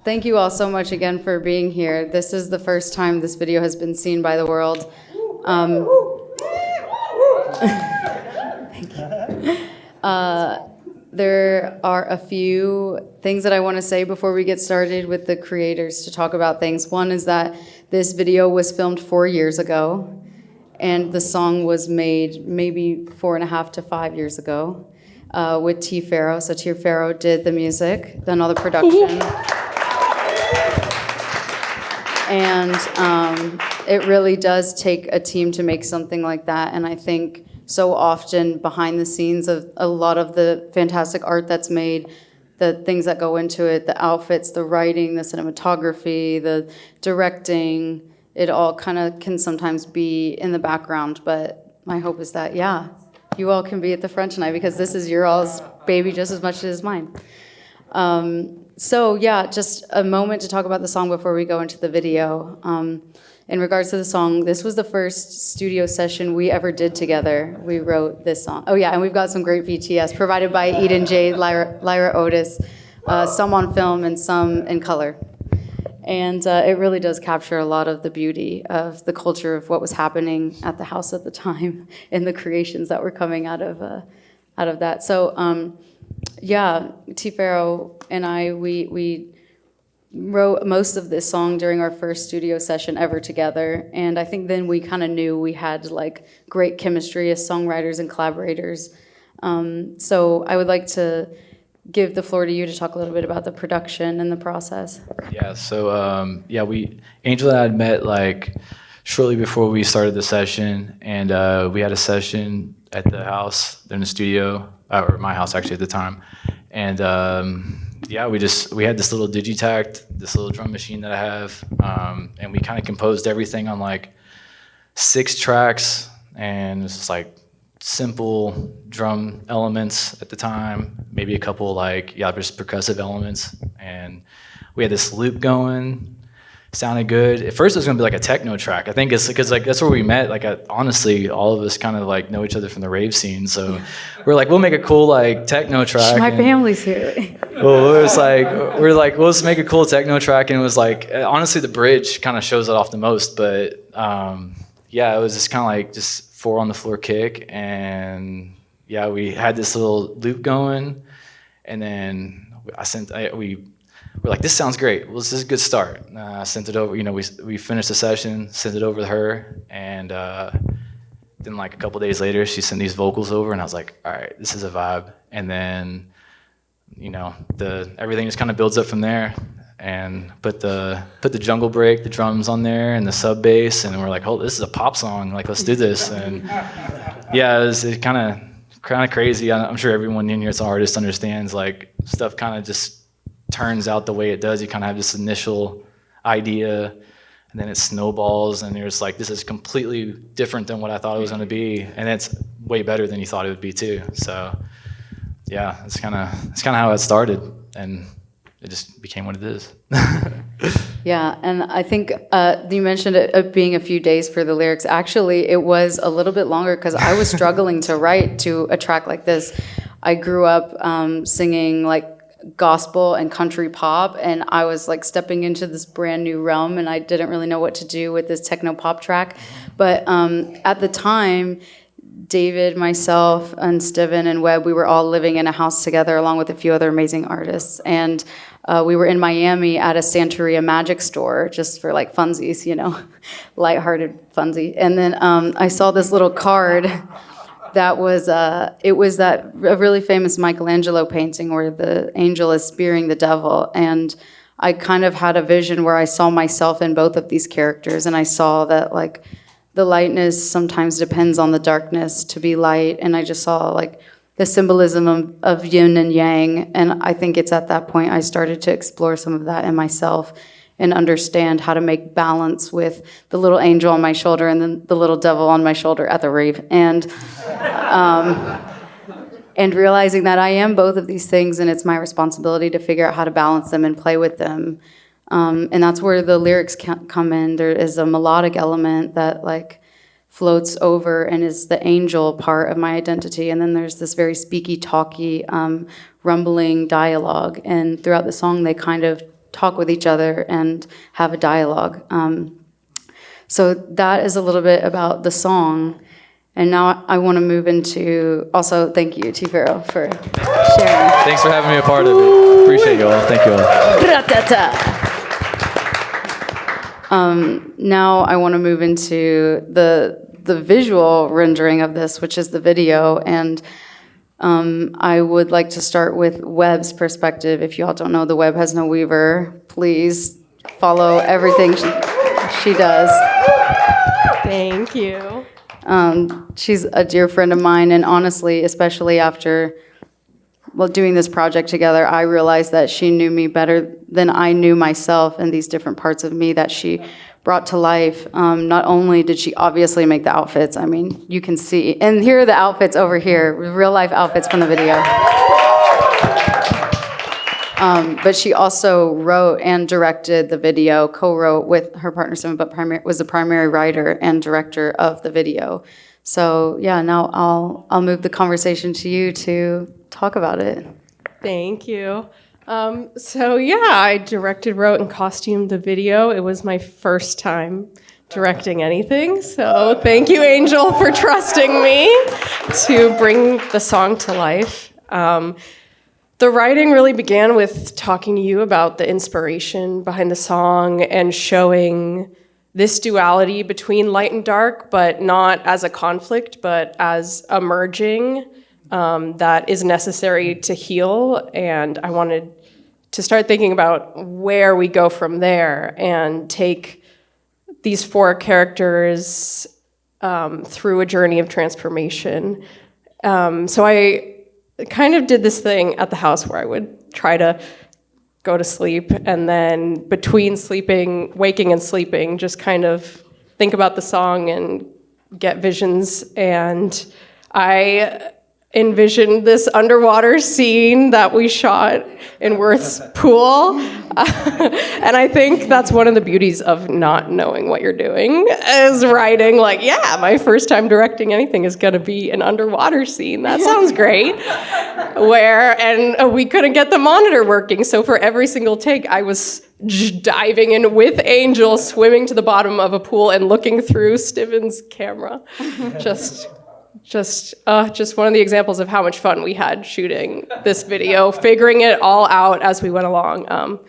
Thank you all so much again for being here. This is the first time this video has been seen by the world. Thank you. There are a few things that I want to say before we get started with the creators to talk about things. One is that this video was filmed 4 years ago, and the song was made maybe 4.5 to 5 years ago with Pharo. So Pharo did the music, done all the production. And it really does take a team to make something like that. And I think so often behind the scenes of a lot of the fantastic art that's made, the things that go into it, the outfits, the writing, the cinematography, the directing, it all kind of can sometimes be in the background. But my hope is that, yeah, you all can be at the front tonight because this is your all's baby just as much as it is mine. So yeah, just a moment to talk about the song before we go into the video. In regards to the song, this was the first studio session we ever did together. We wrote this song. Oh yeah, and we've got some great VTS provided by Eden J, Lyra Otis, some on film and some in color. And it really does capture a lot of the beauty of the culture of what was happening at the house at the time and the creations that were coming out of that. So yeah, Pharo and I, we wrote most of this song during our first studio session ever together, and I think then we kind of knew we had like great chemistry as songwriters and collaborators. So I would like to give the floor to you to talk a little bit about the production and the process. Yeah, so Angel and I had met like shortly before we started the session, and we had a session at the house, in the studio, or my house actually at the time, and we had this little Digitact, this little drum machine that I have, and we kind of composed everything on like 6 tracks, and it's just like simple drum elements at the time, maybe a couple like just percussive elements, and we had this loop going. Sounded good. At first it was gonna be like a techno track. I think it's because like that's where we met. Like honestly, all of us kind of like know each other from the rave scene. So we're like, we'll make a cool like techno track. My family's here. Well, it was like we're like, well, let's make a cool techno track, and it was like honestly the bridge kind of shows it off the most. But yeah, it was just kind of like just 4 on the floor kick, and yeah, we had this little loop going, and then we're like, this sounds great. Well, this is a good start. Sent it over. We finished the session, sent it over to her, and then like a couple days later, she sent these vocals over, and I was like, all right, this is a vibe. And then, everything just kind of builds up from there. And put the jungle break, the drums on there, and the sub bass, and we're like, oh, this is a pop song. Like, let's do this. And yeah, it was kind of crazy. I'm sure everyone in here that's an artist understands like stuff kind of just turns out the way it does. You kind of have this initial idea, and then it snowballs, and you're just like, this is completely different than what I thought it was going to be, and it's way better than you thought it would be too. So yeah, it's kind of how it started, and it just became what it is. Yeah, and I think you mentioned it being a few days for the lyrics. Actually, it was a little bit longer because I was struggling to write to a track like this. I grew up singing like gospel and country pop, and I was like stepping into this brand new realm, and I didn't really know what to do with this techno pop track. But at the time, David, myself, and Stivan and Webb, we were all living in a house together along with a few other amazing artists, and we were in Miami at a Santeria magic store just for like funsies, lighthearted funsy. And then I saw this little card that was a really famous Michelangelo painting where the angel is spearing the devil, and I kind of had a vision where I saw myself in both of these characters, and I saw that like the lightness sometimes depends on the darkness to be light, and I just saw like the symbolism of yin and yang, and I think it's at that point I started to explore some of that in myself and understand how to make balance with the little angel on my shoulder and then the little devil on my shoulder at the rave. And realizing that I am both of these things, and it's my responsibility to figure out how to balance them and play with them. And that's where the lyrics come in. There is a melodic element that like floats over and is the angel part of my identity. And then there's this very speaky, talky, rumbling dialogue. And throughout the song, they kind of talk with each other and have a dialogue. So that is a little bit about the song. And now I want to move into, also thank you to Pharo for sharing. Thanks for having me a part of it. Appreciate you all. Thank you all. Now I want to move into the visual rendering of this, which is the video. And I would like to start with Webb's perspective. If you all don't know, the Web Has No Weaver. Please follow everything she does. Thank you. She's a dear friend of mine, and honestly, especially after doing this project together, I realized that she knew me better than I knew myself, and these different parts of me that she brought to life. Not only did she obviously make the outfits, I mean, you can see, and here are the outfits over here, real life outfits from the video. But she also wrote and directed the video, co-wrote with her partner Stivan, but was the primary writer and director of the video. So yeah, now I'll move the conversation to you to talk about it. Thank you. So yeah, I directed, wrote, and costumed the video. It was my first time directing anything. So thank you, Angel, for trusting me to bring the song to life. The writing really began with talking to you about the inspiration behind the song and showing this duality between light and dark, but not as a conflict, but as a merging that is necessary to heal. And I wanted to start thinking about where we go from there and take these 4 characters through a journey of transformation. So I kind of did this thing at the house where I would try to go to sleep, and then between waking and sleeping, just kind of think about the song and get visions. And I envisioned this underwater scene that we shot in Worth's pool. And I think that's one of the beauties of not knowing what you're doing, is writing like, yeah, my first time directing anything is gonna be an underwater scene. That sounds great. And we couldn't get the monitor working, so for every single take, I was diving in with Angel, swimming to the bottom of a pool and looking through Stivan's camera. Just one of the examples of how much fun we had shooting this video, figuring it all out as we went along.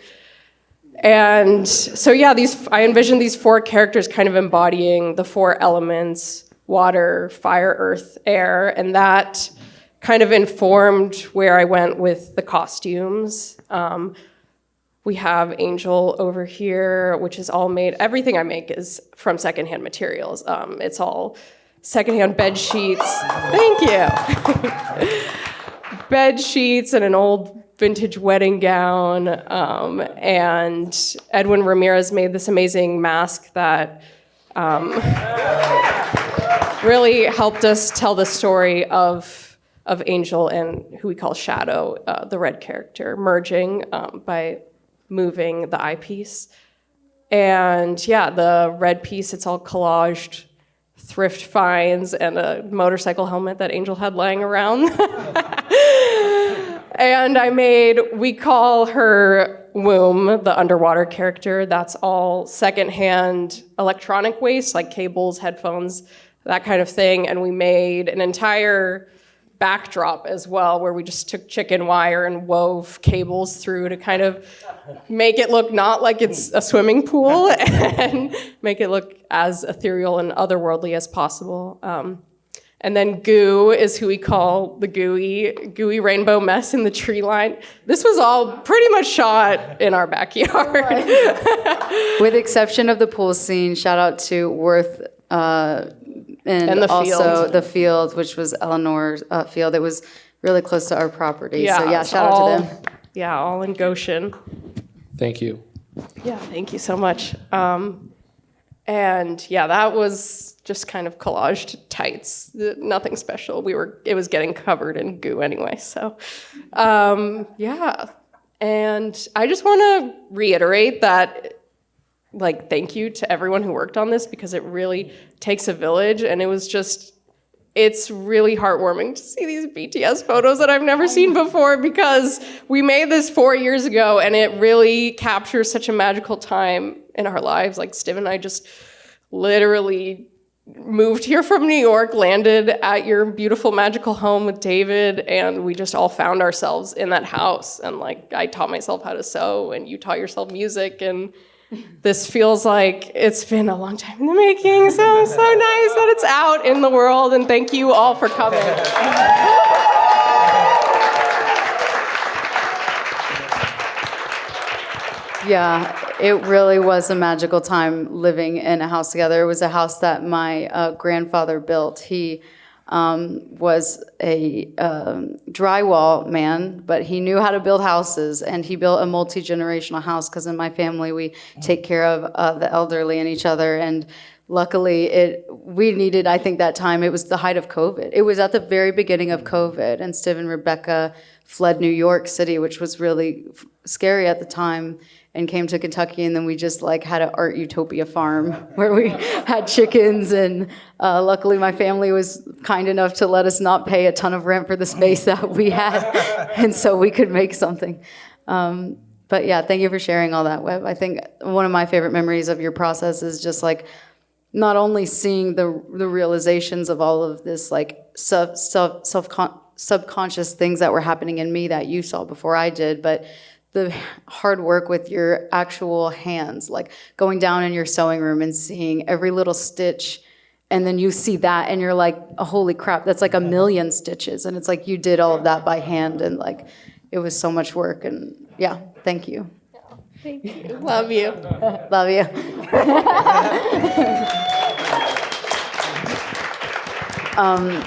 And so yeah, I envisioned these 4 characters kind of embodying the 4 elements: water, fire, earth, air, and that kind of informed where I went with the costumes. We have Angel over here, which is all made, everything I make is from secondhand materials. It's all secondhand bed sheets. Thank you. Bed sheets and an old vintage wedding gown. And Edwin Ramirez made this amazing mask that really helped us tell the story of Angel and who we call Shadow, the red character, merging by moving the eyepiece. And yeah, the red piece, it's all collaged thrift finds and a motorcycle helmet that Angel had lying around. And we call her Womb, the underwater character. That's all secondhand electronic waste, like cables, headphones, that kind of thing. And we made an entire backdrop as well, where we just took chicken wire and wove cables through to kind of make it look not like it's a swimming pool and make it look as ethereal and otherworldly as possible. And then Goo is who we call the gooey rainbow mess in the tree line. This was all pretty much shot in our backyard. With exception of the pool scene, shout out to Worth and the also field. the field, which was Eleanor's field. It was really close to our property. Yeah, so yeah, shout out to them. Yeah, all in Goshen. Thank you. Yeah, thank you so much. And yeah, that was just kind of collaged tights. Nothing special. It was getting covered in goo anyway. So yeah. And I just want to reiterate that, like, thank you to everyone who worked on this, because it really takes a village, and it was just it's really heartwarming to see these BTS photos that I've never seen before, because we made this 4 years ago and it really captures such a magical time in our lives. Like Stivan and I just literally moved here from New York, landed at your beautiful magical home with David, and we just all found ourselves in that house. And like, I taught myself how to sew and you taught yourself music, and this feels like it's been a long time in the making. So nice that it's out in the world, and thank you all for coming. Yeah, it really was a magical time living in a house together. It was a house that my grandfather built. He was a drywall man, but he knew how to build houses, and he built a multi-generational house, because in my family we take care of the elderly and each other. And luckily we needed, I think that time, it was the height of COVID. It was at the very beginning of COVID, and Steve and Rebecca fled New York City, which was really scary at the time, and came to Kentucky. And then we just like had an art utopia farm where we had chickens, and luckily my family was kind enough to let us not pay a ton of rent for the space that we had, and so we could make something. But yeah, thank you for sharing all that, Webb. I think one of my favorite memories of your process is just like not only seeing the realizations of all of this like subconscious things that were happening in me that you saw before I did, but the hard work with your actual hands, like going down in your sewing room and seeing every little stitch, and then you see that and you're like, oh, holy crap, that's like 1,000,000 stitches, and it's like you did all of that by hand, and like it was so much work. And yeah, thank you. Thank you. Love you. Love you.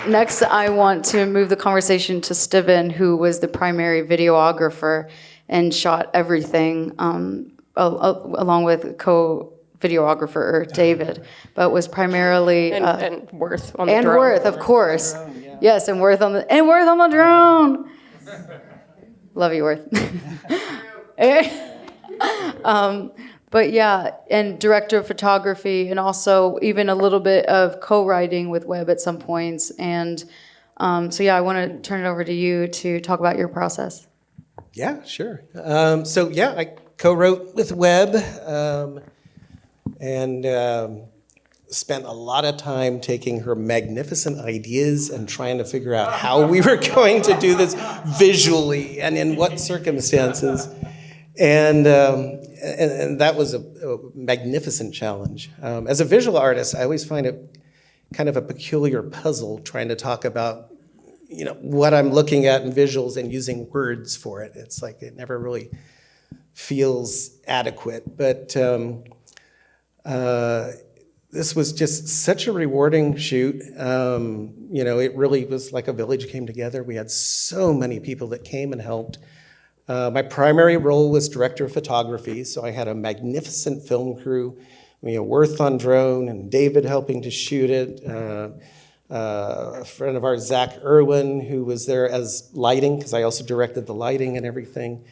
Next, I want to move the conversation to Stivan, who was the primary videographer and shot everything, along with co-videographer David, but was primarily and Worth on the and drone. Worth, of course, yes, and Worth on the drone. Love you, Worth. But yeah, and director of photography, and also even a little bit of co-writing with Webb at some points. And so yeah, I want to turn it over to you to talk about your process. Yeah, sure. So yeah, I co-wrote with Webb, and spent a lot of time taking her magnificent ideas and trying to figure out how we were going to do this visually and in what circumstances. And that was a magnificent challenge. As a visual artist, I always find it kind of a peculiar puzzle trying to talk about, you know, what I'm looking at in visuals and using words for it. It's like it never really feels adequate. But this was just such a rewarding shoot. You know, it really was like a village came together. We had so many people that came and helped. My primary role was director of photography, so I had a magnificent film crew. You know, Worth on drone and David helping to shoot it. A friend of ours, Zach Irwin, who was there as lighting, because I also directed the lighting and everything.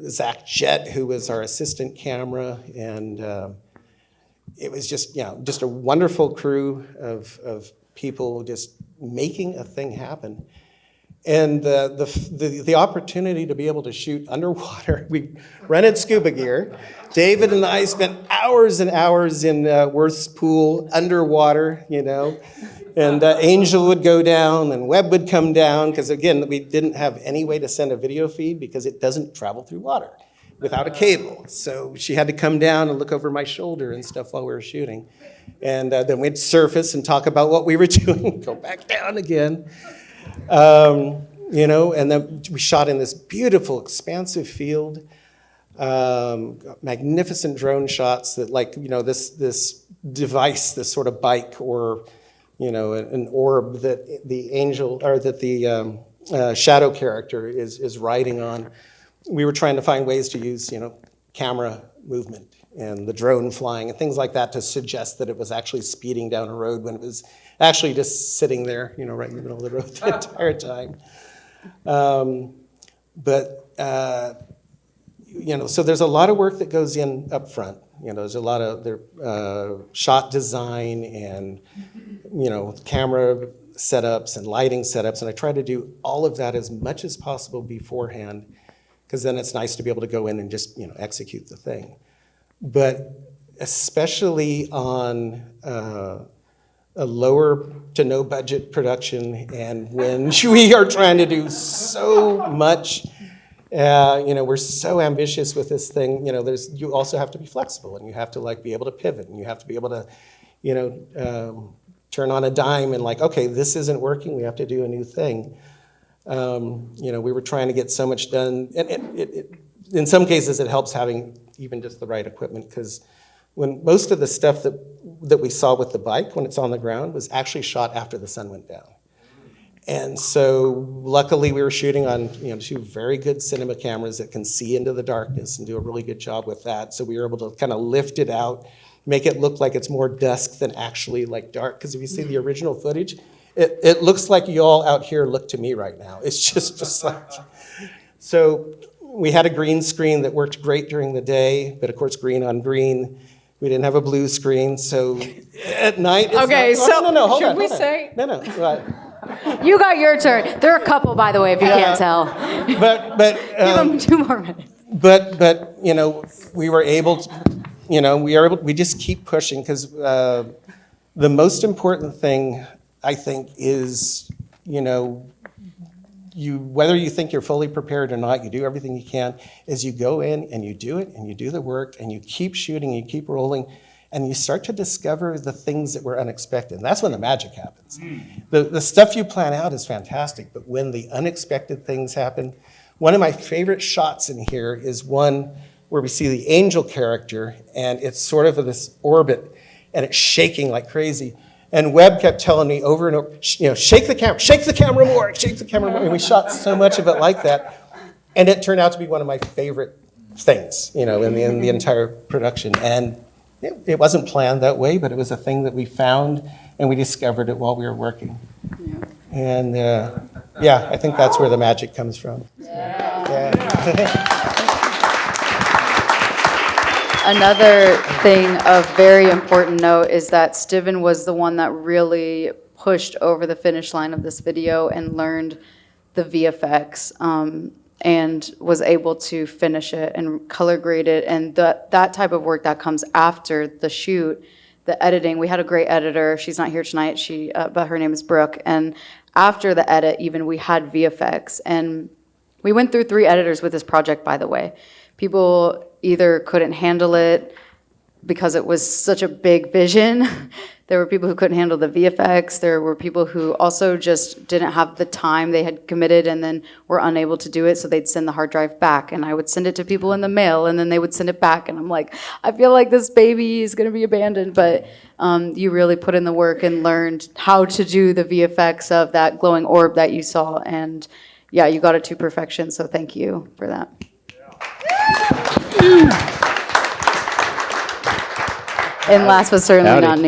Zach Jett, who was our assistant camera, and it was just, just a wonderful crew of people just making a thing happen. And the opportunity to be able to shoot underwater, we rented scuba gear. David and I spent hours and hours in Worth's pool underwater, you know. And Angel would go down and Webb would come down, because again, we didn't have any way to send a video feed because it doesn't travel through water without a cable. So she had to come down and look over my shoulder and stuff while we were shooting. And then we'd surface and talk about what we were doing, go back down again. You know, and then we shot in this beautiful, expansive field, magnificent drone shots that, like, you know, this device, this sort of bike or, you know, an orb that the angel, or that the shadow character is riding on. We were trying to find ways to use, you know, camera movement and the drone flying and things like that to suggest that it was actually speeding down a road when it was actually just sitting there, you know, right in the middle of the road the entire time. You know, so there's a lot of work that goes in up front. You know, there's a lot of shot design and camera setups and lighting setups, and I try to do all of that as much as possible beforehand, because then it's nice to be able to go in and just execute the thing. But especially on a lower to no budget production, and when we are trying to do so much, we're so ambitious with this thing. You also have to be flexible, and you have to be able to pivot, and you have to be able to, turn on a dime and okay, this isn't working. We have to do a new thing. We were trying to get so much done, and in some cases it helps having even just the right equipment, because when most of the stuff that we saw with the bike when it's on the ground was actually shot after the sun went down. And so luckily we were shooting on 2 very good cinema cameras that can see into the darkness and do a really good job with that. So we were able to kind of lift it out, make it look like it's more dusk than actually dark. Because if you see the original footage, it looks like you all out here look to me right now. It's just like, so we had a green screen that worked great during the day, but of course green on green. We didn't have a blue screen, so at night. Okay, hold should on. we say? No. You got your turn. There are a couple, by the way, if you can't tell. But Give them 2 more minutes. But we were able to, we just keep pushing, because the most important thing, I think, is, whether you think you're fully prepared or not, you do everything you can, is you go in and you do it and you do the work and you keep shooting, you keep rolling, and you start to discover the things that were unexpected. And that's when the magic happens. The stuff you plan out is fantastic, but when the unexpected things happen, one of my favorite shots in here is one where we see the angel character, and it's sort of this orbit, and it's shaking like crazy. And Webb kept telling me over and over, shake the camera more, and we shot so much of it like that. And it turned out to be one of my favorite things, in the entire production. And it wasn't planned that way, but it was a thing that we found, and we discovered it while we were working. Yeah. And I think that's where the magic comes from. Yeah. Another thing of very important note is that Stivan was the one that really pushed over the finish line of this video and learned the VFX, and was able to finish it and color grade it. And that type of work that comes after the shoot, the editing. We had a great editor. She's not here tonight, but her name is Brooke. And after the edit, even, we had VFX. And we went through 3 editors with this project, by the way. People either couldn't handle it because it was such a big vision. There were people who couldn't handle the VFX. There were people who also just didn't have the time. They had committed and then were unable to do it, so they'd send the hard drive back. And I would send it to people in the mail, and then they would send it back. And I'm like, I feel like this baby is going to be abandoned. But you really put in the work and learned how to do the VFX of that glowing orb that you saw. And yeah, you got it to perfection, so thank you for that. And last but certainly not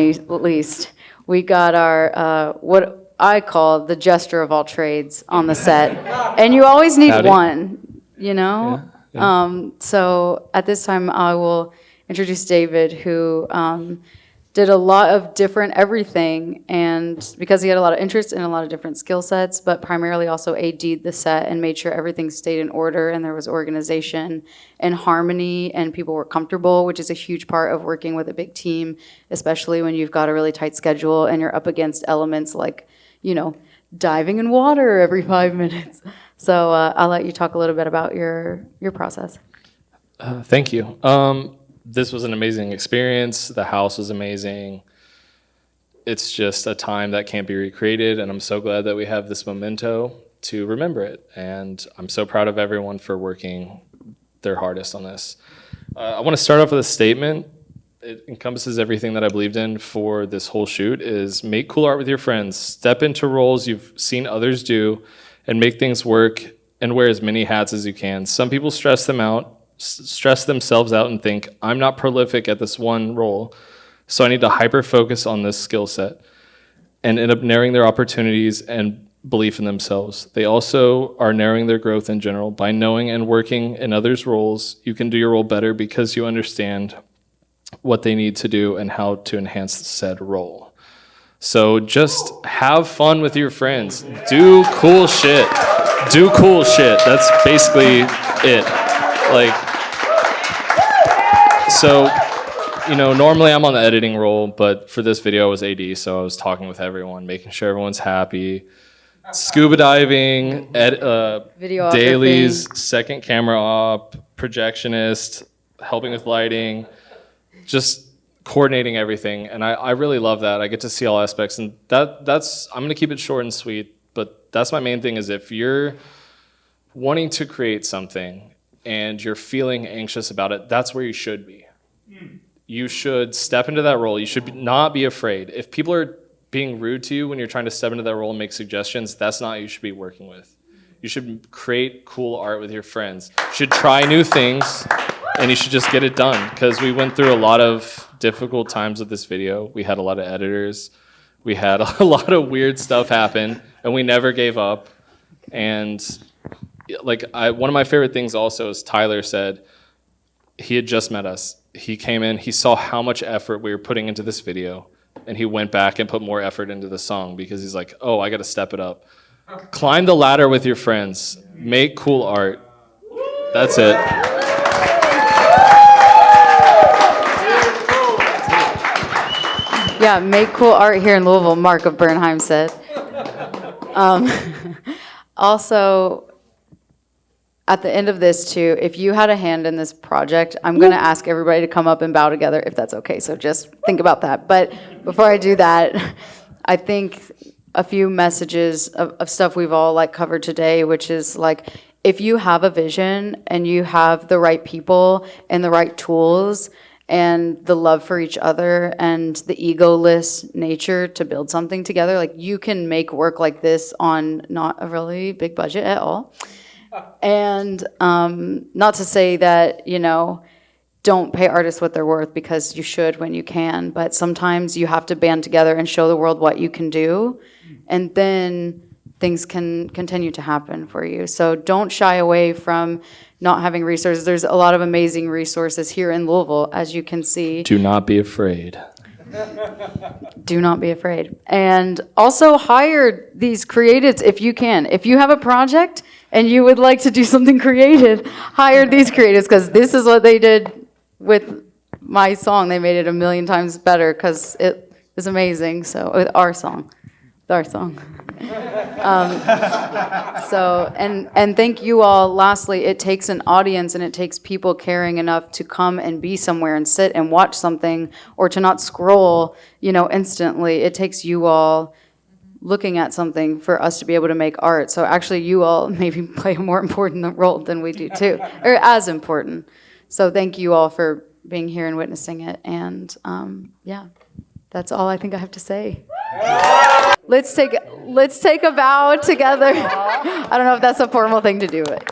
least, we got our, what I call the Jester of all trades on the set. And you always need one, Yeah. So at this time, I will introduce David, who did a lot of different everything, and because he had a lot of interest in a lot of different skill sets, but primarily also AD'd the set and made sure everything stayed in order and there was organization and harmony and people were comfortable, which is a huge part of working with a big team, especially when you've got a really tight schedule and you're up against elements like, diving in water every 5 minutes. So I'll let you talk a little bit about your process. Thank you. This was an amazing experience. The house was amazing. It's just a time that can't be recreated, and I'm so glad that we have this memento to remember it. And I'm so proud of everyone for working their hardest on this. I want to start off with a statement. It encompasses everything that I believed in for this whole shoot, is make cool art with your friends, step into roles you've seen others do, and make things work, and wear as many hats as you can. Some people stress themselves out and think, I'm not prolific at this one role, so I need to hyper-focus on this skill set, and end up narrowing their opportunities and belief in themselves. They also are narrowing their growth in general. By knowing and working in others' roles, you can do your role better because you understand what they need to do and how to enhance said role. So just have fun with your friends. Do cool shit. Do cool shit. That's basically it. Like, so, you know, normally I'm on the editing role, but for this video I was AD, so I was talking with everyone, making sure everyone's happy. Scuba diving, Videography. dailies, second camera op, projectionist, helping with lighting, just coordinating everything. And I really love that. I get to see all aspects, and that's I'm gonna keep it short and sweet, but that's my main thing is if you're wanting to create something and you're feeling anxious about it, that's where you should be. You should step into that role. You should not be afraid. If people are being rude to you when you're trying to step into that role and make suggestions, that's not who you should be working with. You should create cool art with your friends. You should try new things, and you should just get it done. Because we went through a lot of difficult times with this video. We had a lot of editors. We had a lot of weird stuff happen, and we never gave up. And like one of my favorite things also is Tyler said he had just met us. He came in, he saw how much effort we were putting into this video, and he went back and put more effort into the song because he's like, oh, I got to step it up. Climb the ladder with your friends. Make cool art. That's it. Yeah, make cool art here in Louisville, Mark of Bernheim said. Also, at the end of this too, if you had a hand in this project, I'm going to ask everybody to come up and bow together if that's okay. So just think about that. But before I do that, I think a few messages of stuff we've all like covered today, which is like, if you have a vision and you have the right people and the right tools and the love for each other and the egoless nature to build something together, like you can make work like this on not a really big budget at all. And not to say that, you know, don't pay artists what they're worth, because you should when you can, but sometimes you have to band together and show the world what you can do, and then things can continue to happen for you. So don't shy away from not having resources. There's a lot of amazing resources here in Louisville, as you can see. Do not be afraid. Do not be afraid. And also hire these creatives if you can. If you have a project and you would like to do something creative, hire these creatives, because this is what they did with my song. They made it 1,000,000 times better because it is amazing. So with our song. So, and thank you all. Lastly, it takes an audience and it takes people caring enough to come and be somewhere and sit and watch something, or to not scroll, you know, instantly. It takes you all looking at something for us to be able to make art. So actually you all maybe play a more important role than we do too, or as important. So thank you all for being here and witnessing it. And yeah, that's all I think I have to say. Let's take a bow together. I don't know if that's a formal thing to do, but